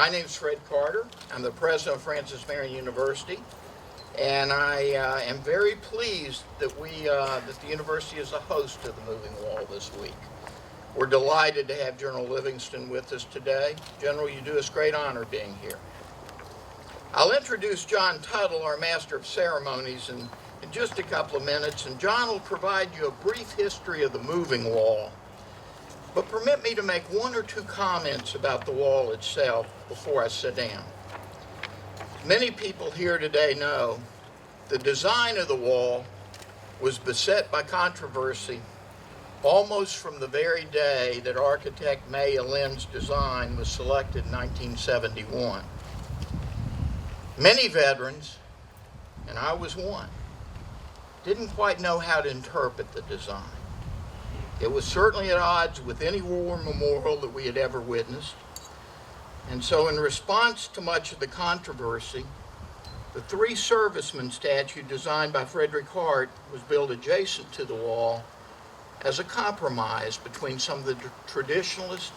My name is Fred Carter. I'm the president of Marion University, and I am very pleased that the university is the host of the Moving Wall this week. We're delighted to have General Livingston with us today. General, you do us great honor being here. I'll introduce John Tuttle, our Master of Ceremonies, in just a couple of minutes, and John will provide you a brief history of the Moving Wall. But permit me to make one or two comments about the wall itself before I sit down. Many people here today know the design of the wall was beset by controversy almost from the very day that architect Maya Lin's design was selected in 1971. Many veterans, and I was one, didn't quite know how to interpret the design. It was certainly at odds with any war memorial that we had ever witnessed. And so in response to much of the controversy, the three servicemen statue designed by Frederick Hart was built adjacent to the wall as a compromise between some of the traditionalists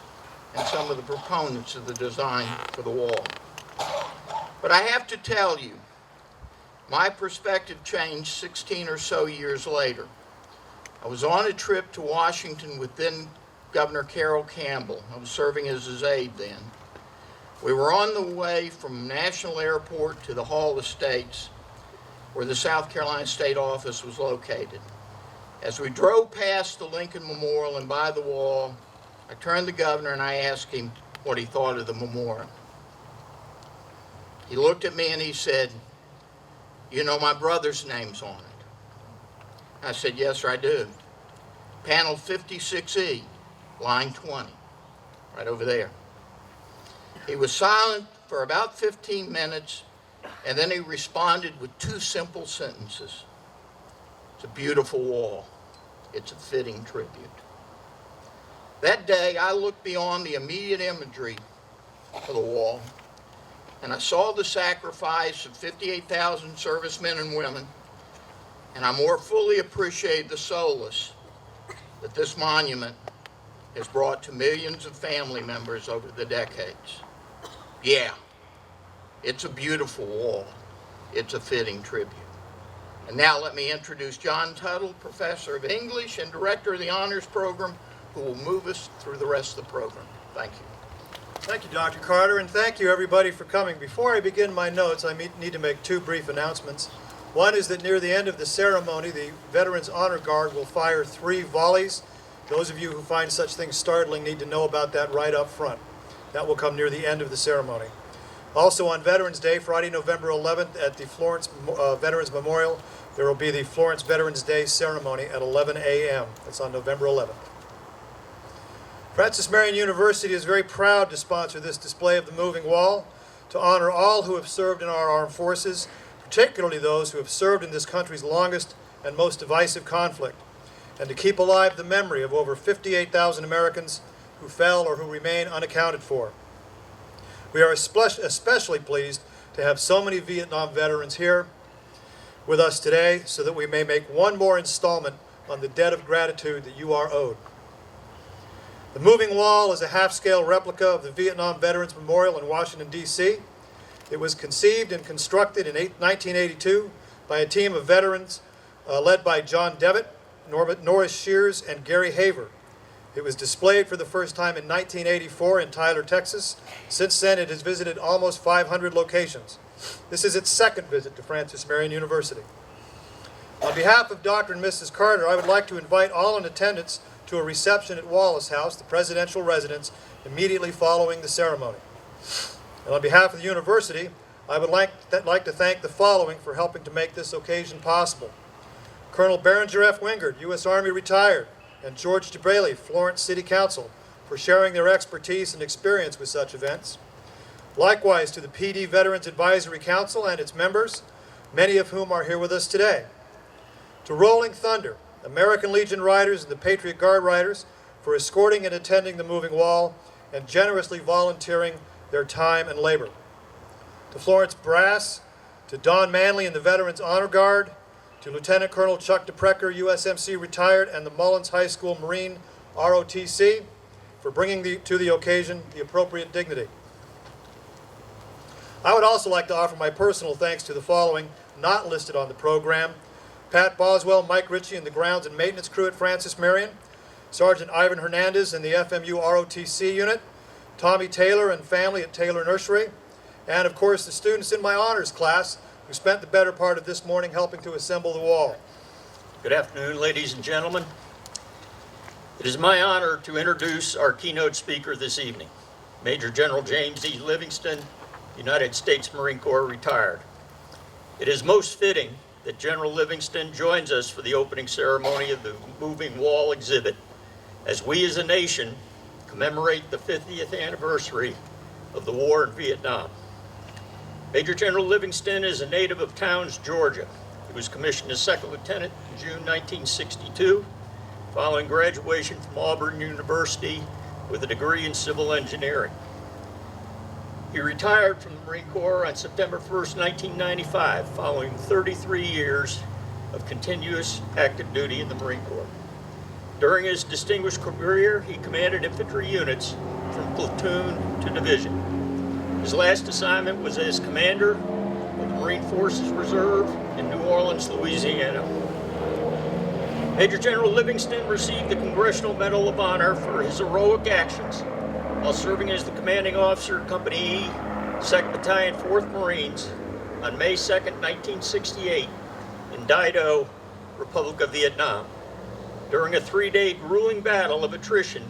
and some of the proponents of the design for the wall. But I have to tell you, my perspective changed 16 or so years later. I was on a trip to Washington with then Governor Carroll Campbell. I was serving as his aide then. We were on the way from National Airport to the Hall of States, where the South Carolina State Office was located. As we drove past the Lincoln Memorial and by the wall, I turned to the governor and I asked him what he thought of the memorial. He looked at me and he said, "You know, my brother's name's on it." I said, "Yes, sir, I do. Panel 56E, line 20, right over there." He was silent for about 15 minutes, and then he responded with two simple sentences. "It's a beautiful wall. It's a fitting tribute." That day, I looked beyond the immediate imagery of the wall, and I saw the sacrifice of 58,000 servicemen and women, and I more fully appreciate the solace that this monument has brought to millions of family members over the decades. Yeah, it's a beautiful wall. It's a fitting tribute. And now let me introduce John Tuttle, Professor of English and Director of the Honors Program, who will move us through the rest of the program. Thank you. Thank you, Dr. Carter, and thank you, everybody, for coming. Before I begin my notes, I need to make two brief announcements. One is that near the end of the ceremony, the Veterans Honor Guard will fire 3 volleys. Those of you who find such things startling need to know about that right up front. That will come near the end of the ceremony. Also on Veterans Day, Friday, November 11th, at the Florence Veterans Memorial, there will be the Florence Veterans Day ceremony at 11 a.m. That's on November 11th. Marion University is very proud to sponsor this display of the Moving Wall to honor all who have served in our armed forces, particularly those who have served in this country's longest and most divisive conflict, and to keep alive the memory of over 58,000 Americans who fell or who remain unaccounted for. We are especially pleased to have so many Vietnam veterans here with us today so that we may make one more installment on the debt of gratitude that you are owed. The Moving Wall is a half-scale replica of the Vietnam Veterans Memorial in Washington, D.C. It was conceived and constructed in 1982 by a team of veterans led by John Devitt, Norris Shears, and Gary Haver. It was displayed for the first time in 1984 in Tyler, Texas. Since then, it has visited almost 500 locations. This is its second visit to Marion University. On behalf of Dr. and Mrs. Carter, I would like to invite all in attendance to a reception at Wallace House, the presidential residence, immediately following the ceremony. And on behalf of the university, I would like to thank the following for helping to make this occasion possible. Colonel Berenger F. Wingard, U.S. Army retired, and George DeBraley, Florence City Council, for sharing their expertise and experience with such events. Likewise to the PD Veterans Advisory Council and its members, many of whom are here with us today. To Rolling Thunder, American Legion Riders and the Patriot Guard Riders for escorting and attending the Moving Wall and generously volunteering their time and labor. To Florence Brass, to Don Manley and the Veterans Honor Guard, to Lieutenant Colonel Chuck DePrecker, USMC retired, and the Mullins High School Marine ROTC for bringing to the occasion the appropriate dignity. I would also like to offer my personal thanks to the following, not listed on the program: Pat Boswell, Mike Ritchie, and the grounds and maintenance crew at Francis Marion, Sergeant Ivan Hernandez in the FMU ROTC unit, Tommy Taylor and family at Taylor Nursery, and of course the students in my honors class who spent the better part of this morning helping to assemble the wall. Good afternoon, ladies and gentlemen. It is my honor to introduce our keynote speaker this evening, Major General James E. Livingston, United States Marine Corps retired. It is most fitting that General Livingston joins us for the opening ceremony of the Moving Wall exhibit as we as a nation commemorate the 50th anniversary of the war in Vietnam. Major General Livingston is a native of Towns, Georgia. He was commissioned as second lieutenant in June 1962, following graduation from Auburn University with a degree in civil engineering. He retired from the Marine Corps on September 1st, 1995, following 33 years of continuous active duty in the Marine Corps. During his distinguished career, he commanded infantry units from platoon to division. His last assignment was as commander of the Marine Forces Reserve in New Orleans, Louisiana. Major General Livingston received the Congressional Medal of Honor for his heroic actions while serving as the commanding officer of Company E, 2nd Battalion, 4th Marines on May 2nd, 1968 in Dai Do, Republic of Vietnam, during a 3-day grueling battle of attrition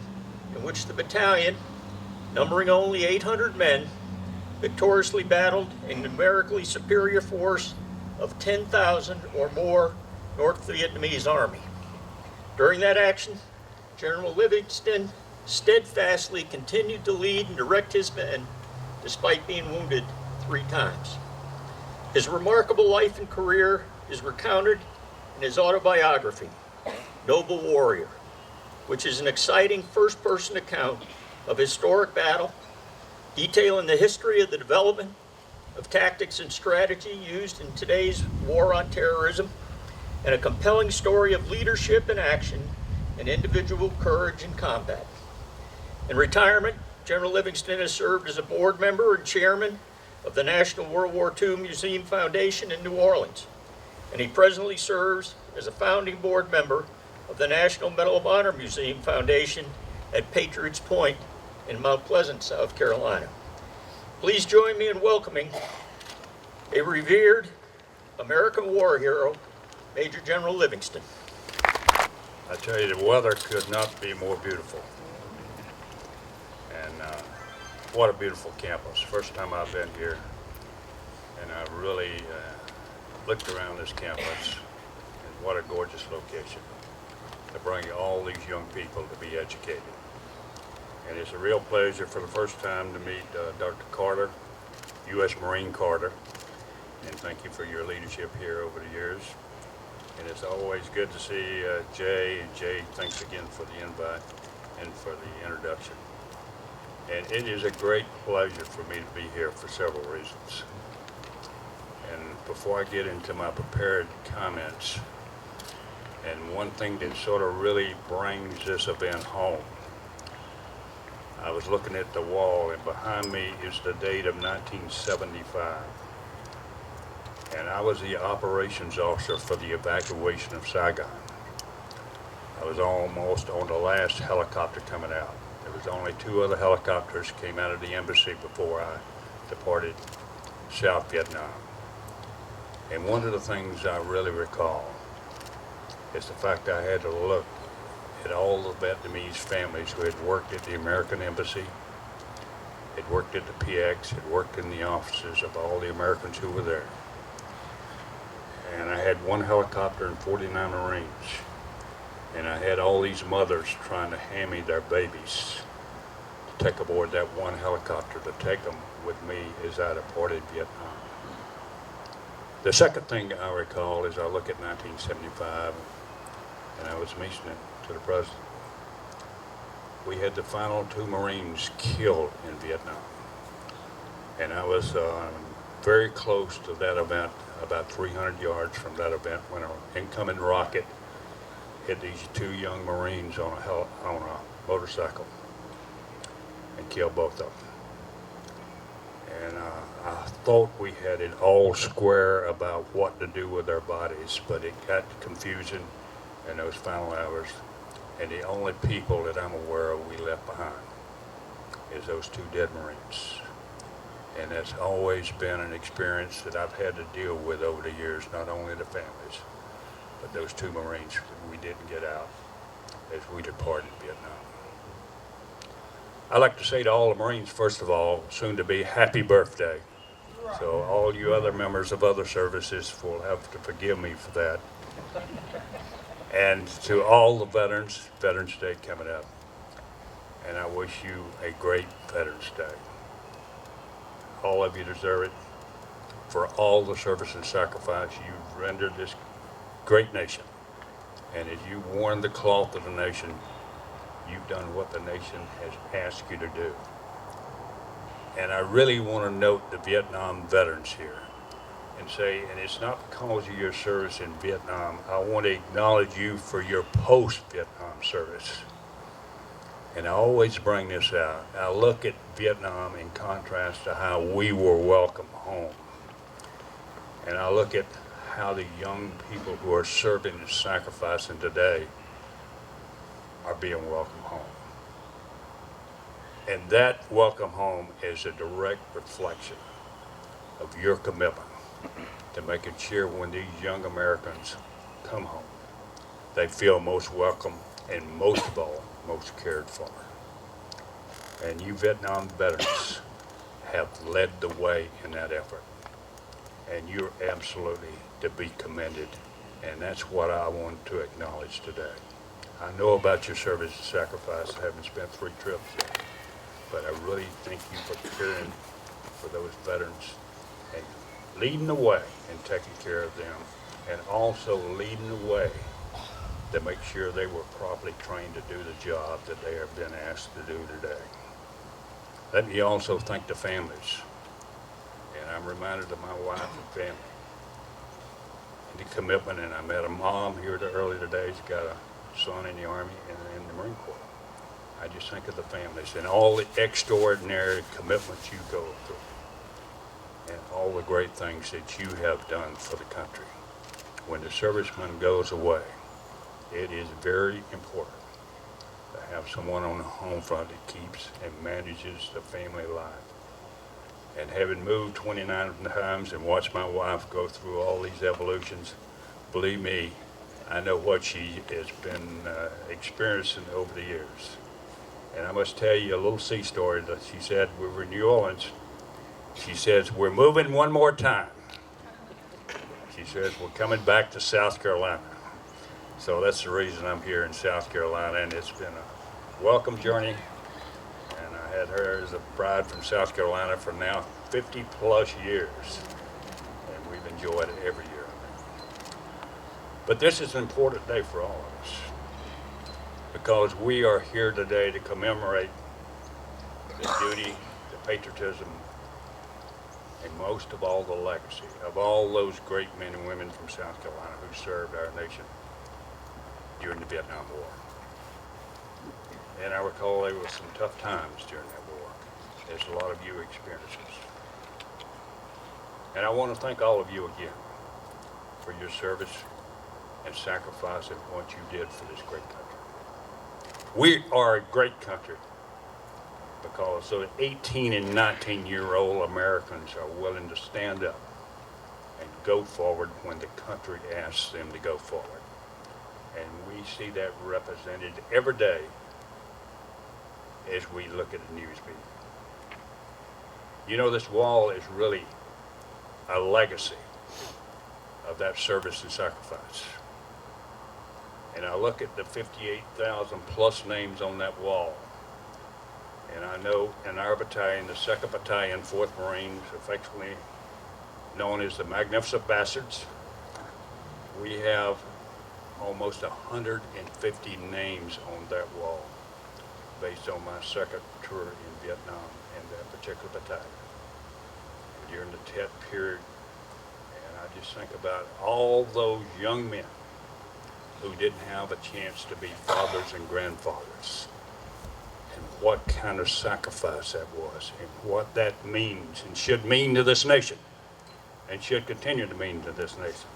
in which the battalion, numbering only 800 men, victoriously battled a numerically superior force of 10,000 or more North Vietnamese army. During that action, General Livingston steadfastly continued to lead and direct his men despite being wounded 3 times. His remarkable life and career is recounted in his autobiography, Noble Warrior, which is an exciting first-person account of historic battle, detailing the history of the development of tactics and strategy used in today's war on terrorism, and a compelling story of leadership and action and individual courage in combat. In retirement, General Livingston has served as a board member and chairman of the National World War II Museum Foundation in New Orleans, and he presently serves as a founding board member of the National Medal of Honor Museum Foundation at Patriots Point in Mount Pleasant, South Carolina. Please join me in welcoming a revered American war hero, Major General Livingston. I tell you, the weather could not be more beautiful. And what a beautiful campus. First time I've been here, and I really looked around this campus, and what a gorgeous location to bring all these young people to be educated. And it's a real pleasure for the first time to meet Dr. Carter, U.S. Marine Carter, and thank you for your leadership here over the years. And it's always good to see Jay. And Jay, thanks again for the invite and for the introduction. And it is a great pleasure for me to be here for several reasons. And before I get into my prepared comments, and one thing that sort of really brings this event home, I was looking at the wall, and behind me is the date of 1975. And I was the operations officer for the evacuation of Saigon. I was almost on the last helicopter coming out. There was only 2 other helicopters came out of the embassy before I departed South Vietnam. And one of the things I really recall is the fact I had to look at all the Vietnamese families who had worked at the American embassy, had worked at the PX, had worked in the offices of all the Americans who were there. And I had 1 helicopter and 49 Marines. And I had all these mothers trying to hand me their babies to take aboard that 1 helicopter to take them with me as I departed Vietnam. The second thing I recall is I look at 1975, and I was mentioning it to the president. We had the final 2 Marines killed in Vietnam. And I was very close to that event, about 300 yards from that event, when an incoming rocket hit these 2 young Marines on a motorcycle and killed both of them. And I thought we had it all square about what to do with our bodies, but it got confusing in those final hours. And the only people that I'm aware of we left behind is those two dead Marines. And that's always been an experience that I've had to deal with over the years, not only the families, but those two Marines we didn't get out as we departed Vietnam. I'd like to say to all the Marines, first of all, soon to be happy birthday. So all you other members of other services will have to forgive me for that. And to all the veterans, Veterans Day coming up. And I wish you a great Veterans Day. All of you deserve it for all the service and sacrifice you've rendered this great nation. And as you worn the cloth of the nation, you've done what the nation has asked you to do. And I really want to note the Vietnam veterans here and say, and it's not because of your service in Vietnam, I want to acknowledge you for your post-Vietnam service. And I always bring this out. I look at Vietnam in contrast to how we were welcomed home. And I look at how the young people who are serving and sacrificing today are being welcomed home. And that welcome home is a direct reflection of your commitment to making sure when these young Americans come home, they feel most welcome and most of all, most cared for. And you Vietnam veterans have led the way in that effort. And you're absolutely to be commended. And that's what I want to acknowledge today. I know about your service and sacrifice. I haven't spent 3 trips yet, but I really thank you for caring for those veterans and leading the way and taking care of them, and also leading the way to make sure they were properly trained to do the job that they have been asked to do today. Let me also thank the families, and I'm reminded of my wife and family and the commitment. And I met a mom here earlier today. She's got a son in the Army and in the Marine Corps. I just think of the families and all the extraordinary commitments you go through and all the great things that you have done for the country. When the serviceman goes away, it is very important to have someone on the home front that keeps and manages the family life. And having moved 29 times and watched my wife go through all these evolutions, believe me, I know what she has been experiencing over the years. And I must tell you a little sea story that she said. We were in New Orleans. She says, we're moving one more time. She says, we're coming back to South Carolina. So that's the reason I'm here in South Carolina, and it's been a welcome journey. And I had her as a bride from South Carolina for now 50 plus years. And we've enjoyed it every year. But this is an important day for all of us, because we are here today to commemorate the duty, the patriotism, and most of all the legacy of all those great men and women from South Carolina who served our nation during the Vietnam War. And I recall there were some tough times during that war, as a lot of you experienced. And I want to thank all of you again for your service and sacrifice and what you did for this great country. We are a great country because the 18 and 19-year-old Americans are willing to stand up and go forward when the country asks them to go forward. And we see that represented every day as we look at the news media. You know, this wall is really a legacy of that service and sacrifice. And I look at the 58,000 plus names on that wall. And I know in our battalion, the 2nd Battalion, 4th Marines, affectionately known as the Magnificent Bastards, we have almost 150 names on that wall based on my second tour in Vietnam and that particular battalion. During the Tet period, and I just think about all those young men who didn't have a chance to be fathers and grandfathers and what kind of sacrifice that was and what that means and should mean to this nation and should continue to mean to this nation.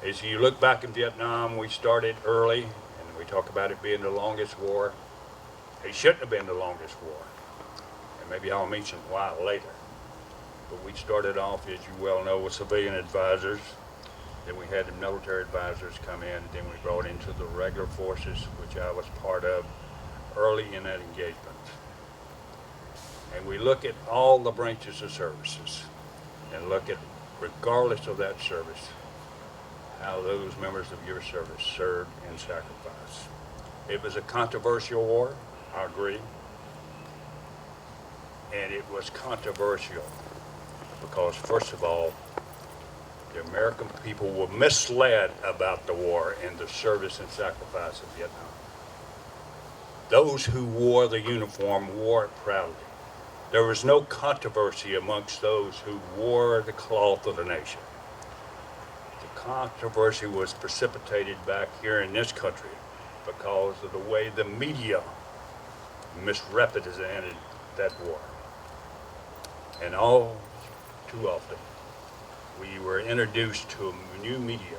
As you look back in Vietnam, we started early, and we talk about it being the longest war. It shouldn't have been the longest war, and maybe I'll mention why later. But we started off, as you well know, with civilian advisors. Then we had the military advisors come in, and then we brought into the regular forces, which I was part of early in that engagement. And we look at all the branches of services and look at, regardless of that service, how those members of your service served and sacrificed. It was a controversial war, I agree. And it was controversial because, first of all, the American people were misled about the war and the service and sacrifice of Vietnam. Those who wore the uniform wore it proudly. There was no controversy amongst those who wore the cloth of the nation. The controversy was precipitated back here in this country because of the way the media misrepresented that war. And all too often, we were introduced to a new media,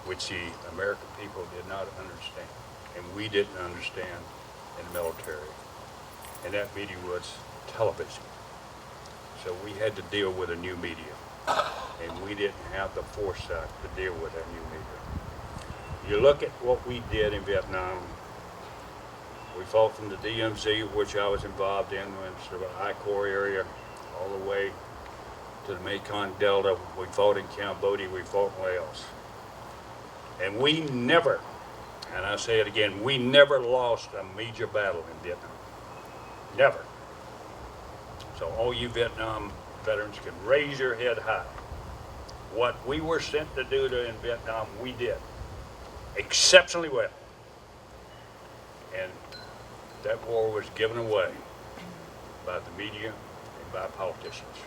which the American people did not understand, and we didn't understand in the military. And that media was television. So we had to deal with a new media, and we didn't have the foresight to deal with that new media. You look at what we did in Vietnam. We fought from the DMZ, which I was involved in, sort of an I-Corps area, all the way to the Mekong Delta. We fought in Cambodia, we fought in Laos. And we never, and I say it again, we never lost a major battle in Vietnam. Never. So all you Vietnam veterans can raise your head high. What we were sent to do in Vietnam, we did exceptionally well. And that war was given away by the media and by politicians.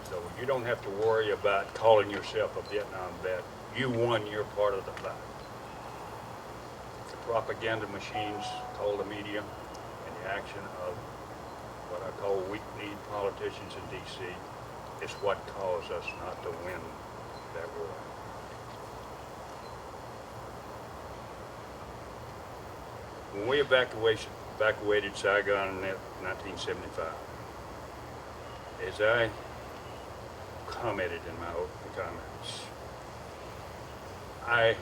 So you don't have to worry about calling yourself a Vietnam vet. You won your part of the fight. The propaganda machines call the media and the action of what I call weak-kneed politicians in D.C. is what caused us not to win that war. When we evacuated Saigon in 1975, as I commented in my opening comments, I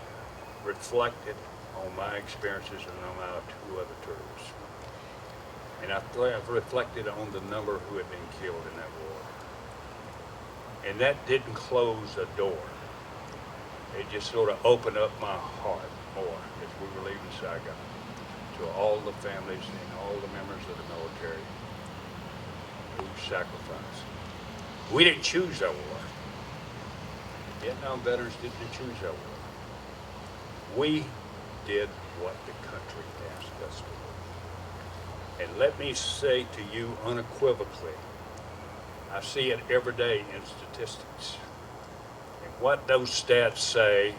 reflected on my experiences and on our two other tours. And I've reflected on the number who had been killed in that war. And that didn't close the door. It just sort of opened up my heart more as we were leaving Saigon to all the families and all the members of the military who sacrificed. We didn't choose that war. Vietnam veterans didn't choose that war. We did what the country asked us to do. And let me say to you unequivocally, I see it every day in statistics. And what those stats say,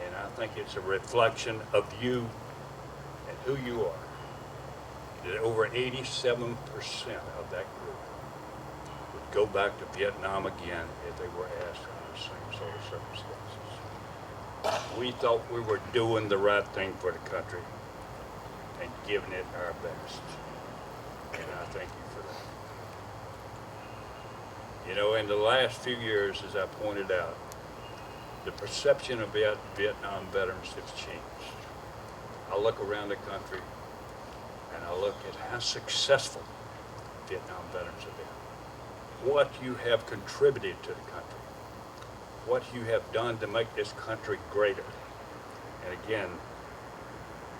and I think it's a reflection of you and who you are, that over 87% of that group would go back to Vietnam again if they were asked under the same sort of circumstances. We thought we were doing the right thing for the country and giving it our best. And I thank you for that. You know, in the last few years, as I pointed out, the perception of Vietnam veterans has changed. I look around the country and I look at how successful Vietnam veterans have been, what you have contributed to the country, what you have done to make this country greater. And again,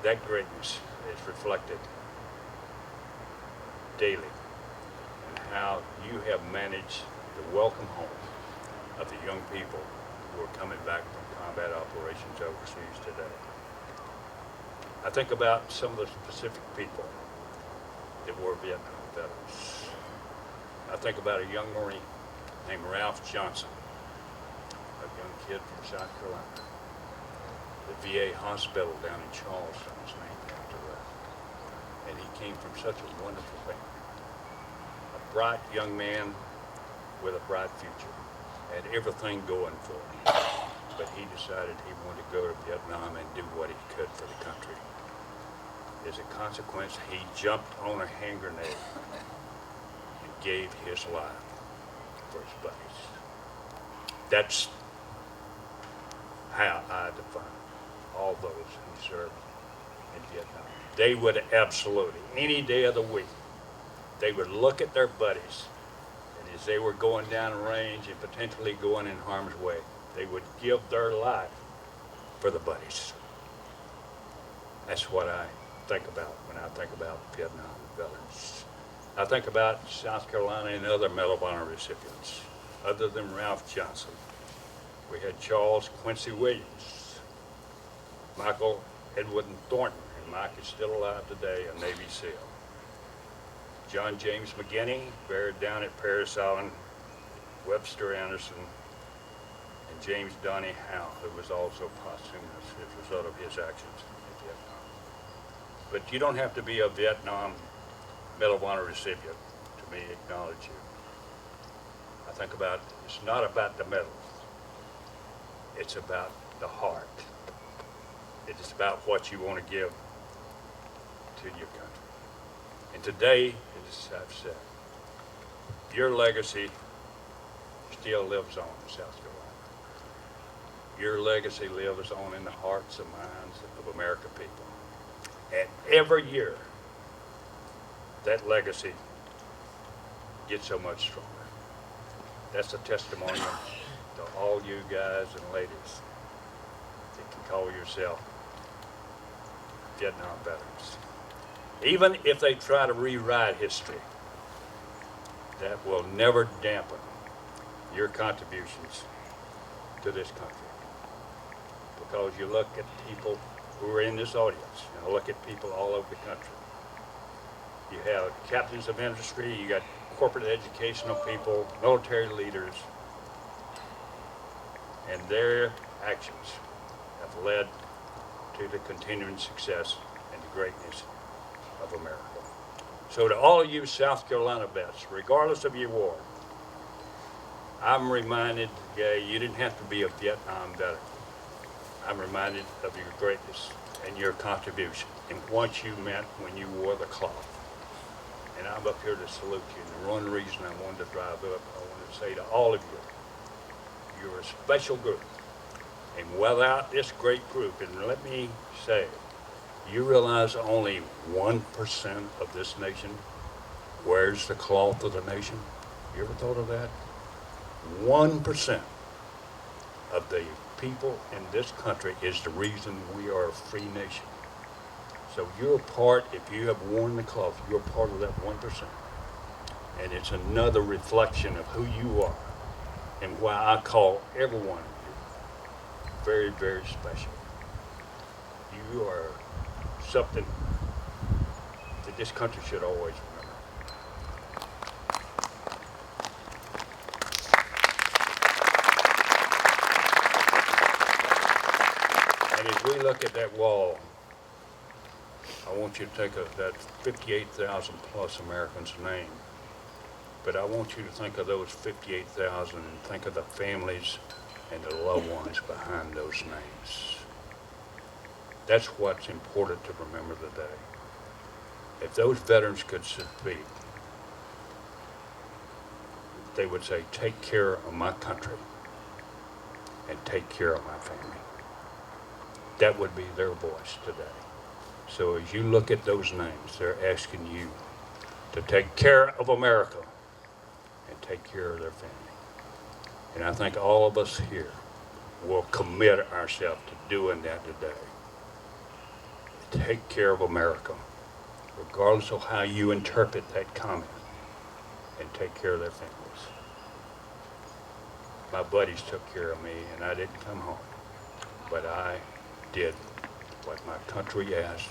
that greatness is reflected daily in how you have managed the welcome home of the young people who are coming back from combat operations overseas today. I think about some of the specific people that were Vietnam veterans. I think about a young Marine named Ralph Johnson, a young kid from South Carolina. The VA hospital down in Charleston is named after Ralph. and he came from such a wonderful family. A bright young man with a bright future, had everything going for him. But he decided he wanted to go to Vietnam and do what he could for the country. As a consequence, he jumped on a hand grenade and gave his life for his buddies. That's how I define all those who served in Vietnam. They would absolutely, any day of the week, they would look at their buddies, and as they were going down range and potentially going in harm's way, they would give their life for the buddies. That's what I think about when I think about Vietnam veterans. I think about South Carolina and other Medal of Honor recipients. Other than Ralph Johnson, we had Charles Quincy Williams, Michael Edward Thornton, and Mike is still alive today, a Navy SEAL. John James McGinney, buried down at Paris Island, Webster Anderson, and James Donnie Howe, who was also posthumous as a result of his actions in Vietnam. But you don't have to be a Vietnam Medal of Honor recipient to me acknowledge you. I think about, it's not about the medal, it's about the heart. It is about what you want to give to your country. And today, as I've said, your legacy still lives on in South Carolina. Your legacy lives on in the hearts and minds of American people. And every year, that legacy gets so much stronger. That's a testimony to all you guys and ladies that can call yourself Vietnam veterans. Even if they try to rewrite history, that will never dampen your contributions to this country. Because you look at people who are in this audience, and look at people all over the country. You have captains of industry, you got corporate educational people, military leaders, and their actions have led to the continuing success and the greatness of America. So to all of you South Carolina vets, regardless of your war, I'm reminded, you didn't have to be a Vietnam veteran. I'm reminded of your greatness and your contribution and what you meant when you wore the cloth. And I'm up here to salute you. And the one reason I wanted to drive up, I want to say to all of you, you're a special group. And without this great group, and let me say, you realize only 1% of this nation wears the cloth of the nation? You ever thought of that? 1% of the people in this country is the reason we are a free nation. So you're part, if you have worn the cloth, you're part of that 1%. And it's another reflection of who you are and why I call every one of you very, very special. You are something that this country should always remember. And as we look at that wall, I want you to think of that 58,000 plus Americans' name. But I want you to think of those 58,000 and think of the families and the loved ones behind those names. That's what's important to remember today. If those veterans could speak, they would say, take care of my country and take care of my family. That would be their voice today. So as you look at those names, they're asking you to take care of America and take care of their family. And I think all of us here will commit ourselves to doing that today. Take care of America, regardless of how you interpret that comment, and take care of their families. My buddies took care of me, and I didn't come home, but I did what my country asked,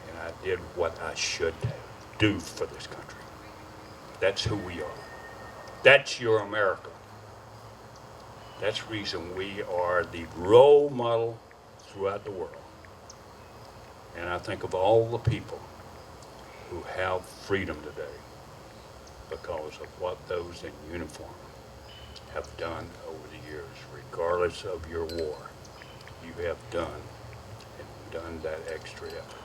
and I did what I should do for this country. That's who we are. That's your America. That's the reason we are the role model throughout the world. And I think of all the people who have freedom today because of what those in uniform have done over the years, regardless of your war. You have done that extra effort.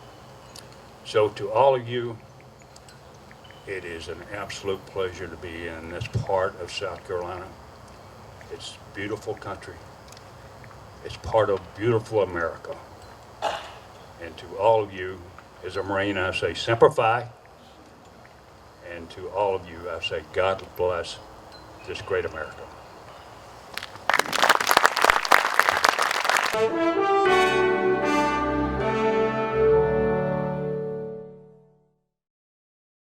So to all of you, it is an absolute pleasure to be in this part of South Carolina. It's a beautiful country. It's part of beautiful America. And to all of you, as a Marine, I say, Semper Fi. And to all of you, I say, God bless this great America.